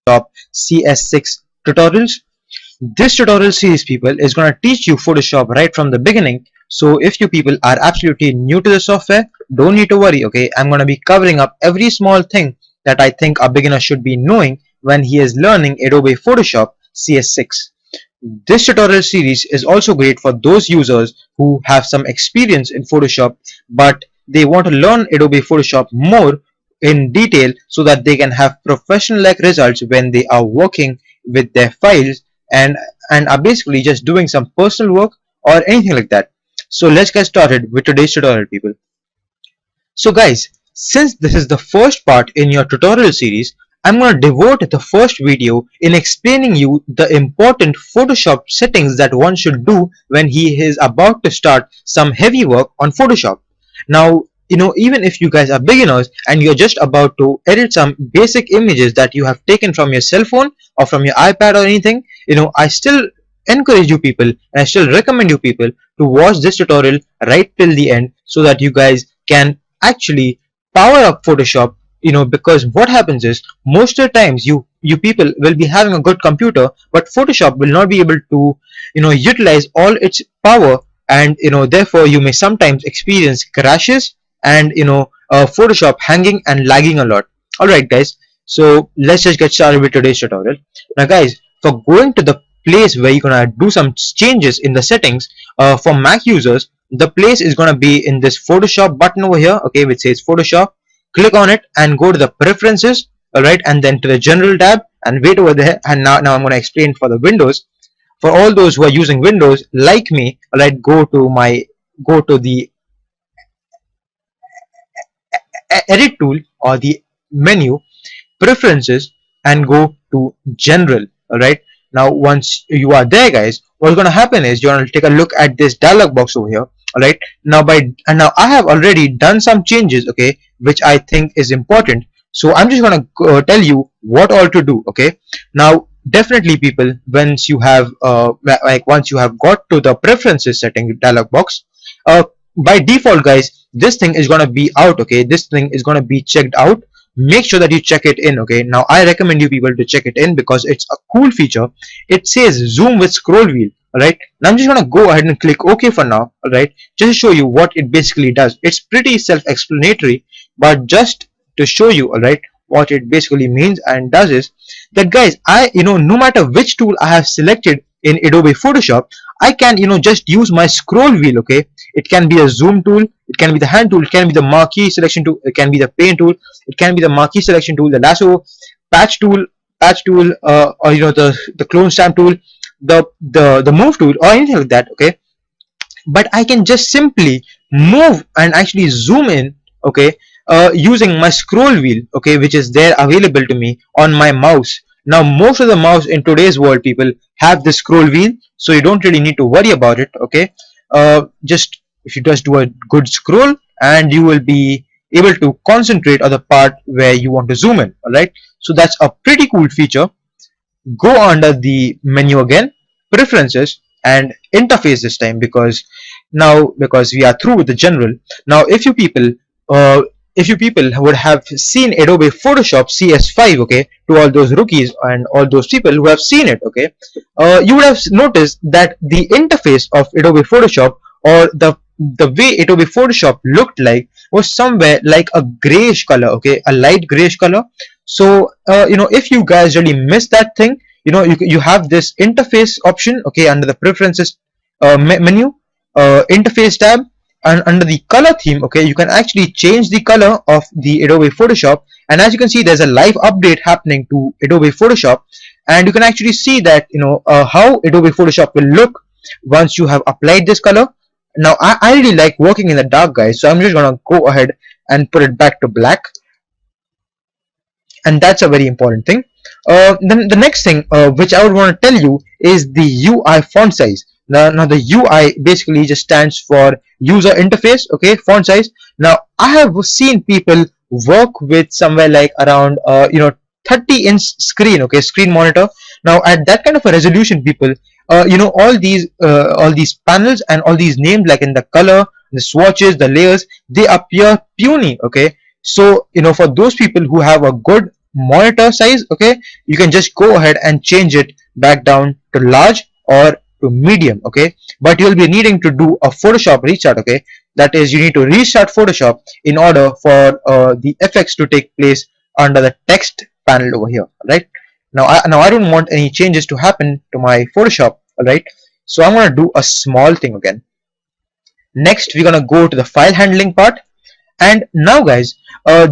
Photoshop CS6 tutorials. This tutorial series, people, is going to teach you Photoshop right from the beginning. So if you people are absolutely new to the software, don't need to worry, okay? I'm going to be covering up every small thing that I think a beginner should be knowing when he is learning Adobe Photoshop CS6. This tutorial series is also great for those users who have some experience in Photoshop but they want to learn Adobe Photoshop more in detail so that they can have professional like results when they are working with their files and are basically just doing some personal work or anything like that. So let's get started with today's tutorial, people. So guys, since this is the first part in your tutorial series, I'm going to devote the first video in explaining you the important Photoshop settings that one should do when he is about to start some heavy work on Photoshop. Now, even if you guys are beginners and you're just about to edit some basic images that you have taken from your cell phone or from your iPad or anything, I still encourage you people and I still recommend you people to watch this tutorial right till the end so that you guys can actually power up Photoshop, because what happens is most of the times you people will be having a good computer but Photoshop will not be able to utilize all its power, and therefore you may sometimes experience crashes and Photoshop hanging and lagging a lot. Alright guys, so let's just get started with today's tutorial. Now guys, for going to the place where you're gonna do some changes in the settings, for Mac users, the place is gonna be in this Photoshop button over here, okay, which says Photoshop. Click on it and go to the preferences, alright, and then to the general tab and wait over there. And now I'm gonna explain for the Windows. For all those who are using Windows like me, alright, go to the edit tool or the menu, preferences, and go to general. Alright, now once you are there guys, what's gonna happen is you're gonna take a look at this dialog box over here. Alright, now I have already done some changes, okay, which I think is important, so I'm just gonna tell you what all to do. Okay, now definitely people, once you have once you have got to the preferences setting dialog box, by default guys, this thing is gonna be out. Okay, this thing is gonna be checked out. Make sure that you check it in. Okay, now I recommend you people to check it in because it's a cool feature. It says zoom with scroll wheel. Alright, now I'm just gonna go ahead and click OK for now. Alright, just to show you what it basically does. It's pretty self-explanatory, but just to show you, alright, what it basically means and does is that guys, no matter which tool I have selected in Adobe Photoshop, I can just use my scroll wheel. Okay, it can be a zoom tool, it can be the hand tool, it can be the marquee selection tool, it can be the paint tool, it can be the marquee selection tool, the lasso, patch tool, or the clone stamp tool, the move tool, or anything like that. Okay, but I can just simply move and actually zoom in, okay, using my scroll wheel, okay, which is there available to me on my mouse. Now most of the mouse in today's world, people, have the scroll wheel, so you don't really need to worry about it. Okay, just if you just do a good scroll and you will be able to concentrate on the part where you want to zoom in. Alright, so that's a pretty cool feature. Go under the menu again, preferences, and interface this time, because we are through with the general. Now if you people would have seen Adobe Photoshop CS5, okay, to all those rookies and all those people who have seen it, okay, you would have noticed that the interface of Adobe Photoshop, or the way Adobe Photoshop looked like, was somewhere like a grayish color, okay, a light grayish color. So if you guys really miss that thing, you have this interface option, okay, under the preferences menu, interface tab, and under the color theme, okay, you can actually change the color of the Adobe Photoshop. And as you can see, there's a live update happening to Adobe Photoshop, and you can actually see that how Adobe Photoshop will look once you have applied this color. Now I really like working in the dark, guys, so I'm just gonna go ahead and put it back to black, and that's a very important thing. Then the next thing which I would want to tell you is the UI font size. Now the UI basically just stands for user interface, okay, font size. Now I have seen people work with somewhere like around 30-inch screen, okay, screen monitor. Now at that kind of a resolution, people, all these panels and all these names, like in the color, the swatches, the layers, they appear puny. Okay, so for those people who have a good monitor size, okay, you can just go ahead and change it back down to large or to medium, okay. But you'll be needing to do a Photoshop restart, okay. That is, you need to restart Photoshop in order for the effects to take place under the text panel over here, right. Now I don't want any changes to happen to my Photoshop, alright. So I'm going to do a small thing again. Next we're going to go to the file handling part. And now guys,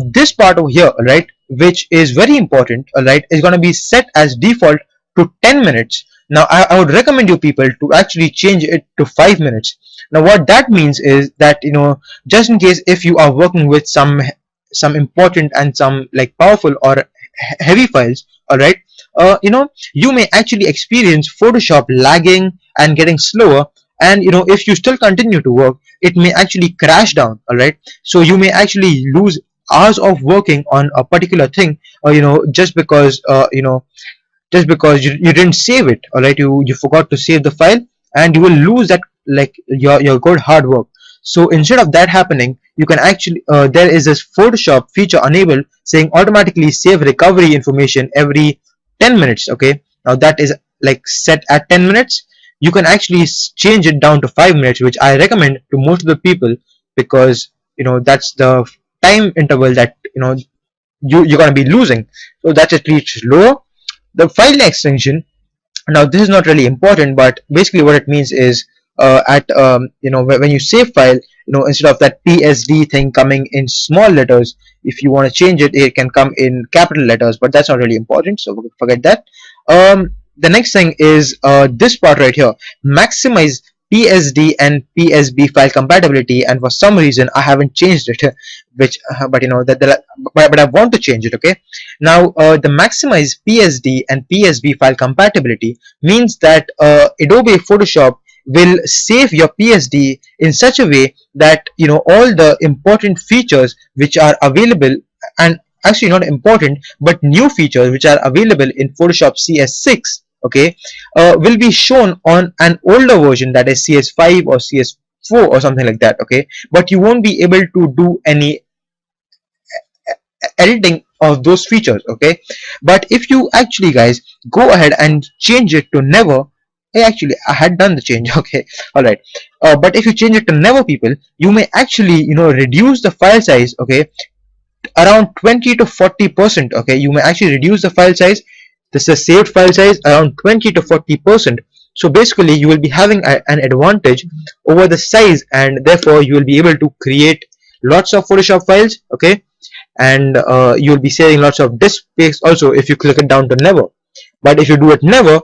this part over here, right, which is very important, right, is going to be set as default to 10 minutes. Now I would recommend you people to actually change it to 5 minutes. Now what that means is that, you know, just in case if you are working with some important and some like powerful or heavy files, all right, you know, you may actually experience Photoshop lagging and getting slower. And you know, if you still continue to work, it may actually crash down, all right. So you may actually lose hours of working on a particular thing, or you know, just because you know, just because you didn't save it, all right, you forgot to save the file, and you will lose that, like your good hard work. So instead of that happening, you can actually there is this Photoshop feature enabled saying automatically save recovery information every 10 minutes, okay. Now that is like set at 10 minutes. You can actually change it down to 5 minutes, which I recommend to most of the people, because you know, that's the time interval that, you know, you're going to be losing. So that's at least lower. The file extension, now this is not really important, but basically what it means is at you know, when you save file, you know, instead of that PSD thing coming in small letters, if you want to change it, it can come in capital letters, but that's not really important, so forget that. The next thing is this part right here, maximize PSD and PSB file compatibility, and for some reason I haven't changed it which but you know that but I want to change it, okay. Now the maximize PSD and PSB file compatibility means that Adobe Photoshop will save your PSD in such a way that, you know, all the important features which are available, and actually not important but new features which are available in Photoshop CS6, okay, will be shown on an older version, that is CS5 or CS4 or something like that, okay. But you won't be able to do any editing of those features, okay. But if you actually guys go ahead and change it to never, actually I had done the change okay, all right. But if you change it to never, people, you may actually, you know, reduce the file size, okay, around 20 to 40%, okay. You may actually reduce the file size, this is saved file size, around 20 to 40%. So basically you will be having an advantage over the size, and therefore you will be able to create lots of Photoshop files, okay. And you will be saving lots of disk space also if you click it down to never. But if you do it never,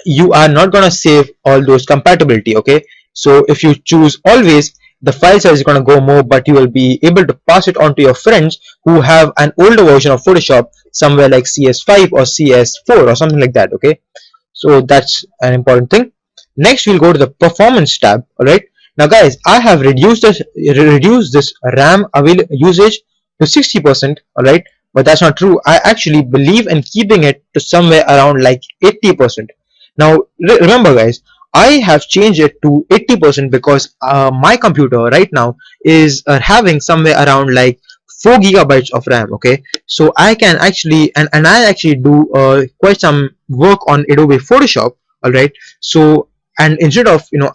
you are not going to save all those compatibility, okay. So if you choose always, the file size is going to go more, but you will be able to pass it on to your friends who have an older version of Photoshop, somewhere like CS5 or CS4 or something like that, okay. So that's an important thing. Next we'll go to the performance tab, alright. Now guys, I have reduced this RAM usage to 60%, alright, but that's not true. I actually believe in keeping it to somewhere around like 80%. Now remember guys, I have changed it to 80% because my computer right now is having somewhere around like 4 gigabytes of RAM, okay. So I can actually and I actually do quite some work on Adobe Photoshop, all right. So, and instead of, you know,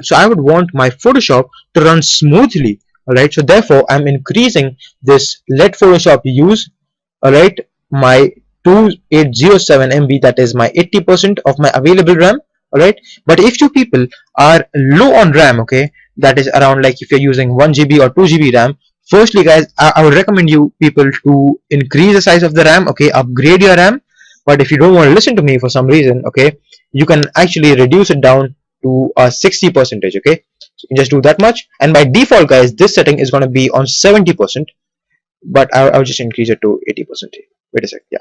so I would want my Photoshop to run smoothly, all right. So therefore I'm increasing this let Photoshop use, all right, my 2807 MB, that is my 80% of my available RAM, all right. But if you people are low on RAM, okay, that is around like if you're using 1 GB or 2 GB RAM, firstly guys, I would recommend you people to increase the size of the RAM, okay, upgrade your RAM. But if you don't want to listen to me for some reason, okay, you can actually reduce it down to 60%, okay. So you can just do that much, and by default guys, this setting is going to be on 70%, but I'll just increase it to 80%. Wait a sec, yeah.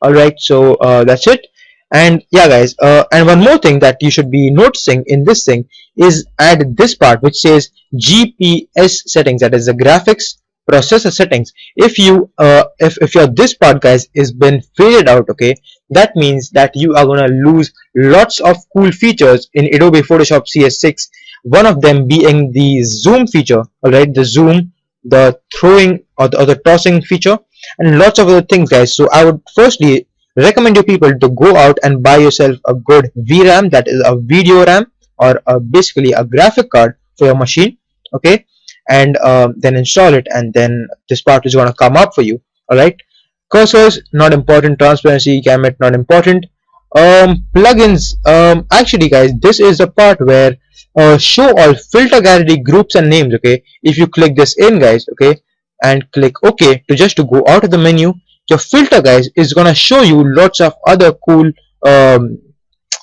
All right, so that's it. And yeah guys, and one more thing that you should be noticing in this thing is add this part which says GPS settings, that is the graphics processor settings. If you if your this part guys is been faded out, okay, that means that you are gonna lose lots of cool features in Adobe Photoshop CS6, one of them being the zoom feature, all right, the zoom, the throwing or the tossing feature. and lots of other things, guys. So I would firstly recommend you people to go out and buy yourself a good VRAM, that is a video RAM, or basically a graphic card for your machine. Okay, and then install it, and then this part is going to come up for you. All right, cursors not important, transparency gamut not important. Plugins, actually guys, this is the part where show all filter gallery groups and names. Okay, if you click this in, guys, okay, and click OK to just to go out of the menu, your filter, guys, is gonna show you lots of other cool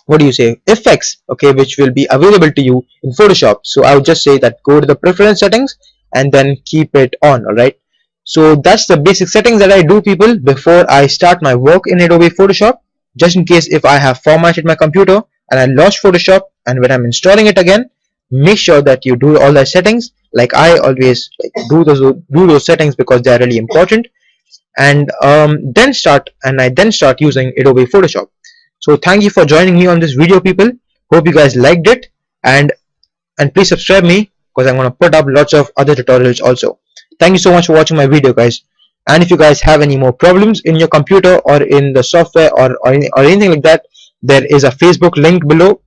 what do you say, effects, okay, which will be available to you in Photoshop. So I would just say that go to the preference settings and then keep it on. All right, so that's the basic settings that I do, people, before I start my work in Adobe Photoshop, just in case if I have formatted my computer and I lost Photoshop, and when I'm installing it again, make sure that you do all the settings. Like I always do those settings because they are really important, and I then start using Adobe Photoshop. So thank you for joining me on this video, people. Hope you guys liked it, and please subscribe me because I'm going to put up lots of other tutorials also. Thank you so much for watching my video, guys. And if you guys have any more problems in your computer or in the software, or anything like that, there is a Facebook link below.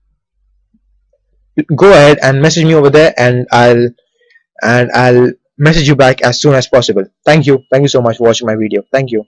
Go ahead and message me over there, and I'll message you back as soon as possible. Thank you so much for watching my video. Thank you.